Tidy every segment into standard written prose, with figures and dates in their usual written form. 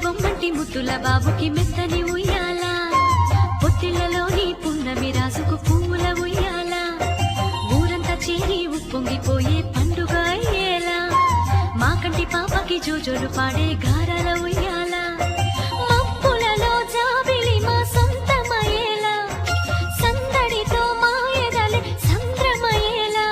బొమ్మంటి ముద్దుల బాబుకి మెత్తని ఉయ్యాల పొత్తిళ్లలోని పున్నమి రాసుకు పువ్వుల ఉయ్యాల ఊరంతా చేరి ఉప్పొంగిపోయే పండుగ అయ్యేలా మా కంటి పాపకి జోజోలు పాడే గారాల ఉయ్యాల మప్పులలో జాబిలి మా సొంతమయ్యేలా సందడితో మా ఎదలే సంద్రమయ్యేలా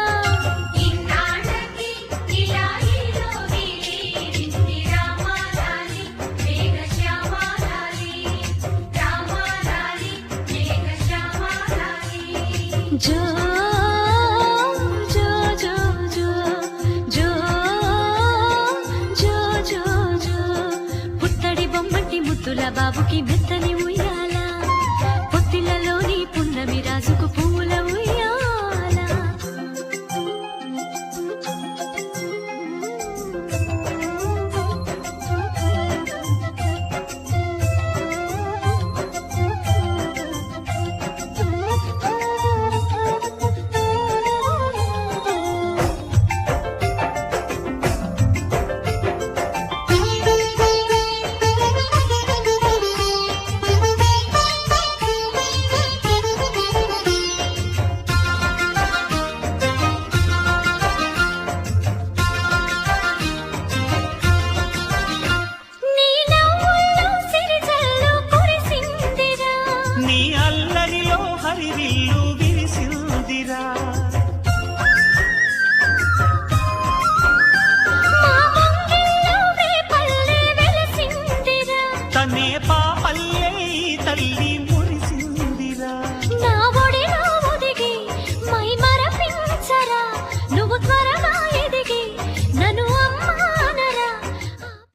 జో జో జో జో జో జో జో జో పుత్తడి బొమ్మటి ముద్దుల బాబుకి మెత్తని ఉయ్యాల పొత్తిళ్లలోని పున్నమి రాజుకు పువ్వుల ఉయ్యాల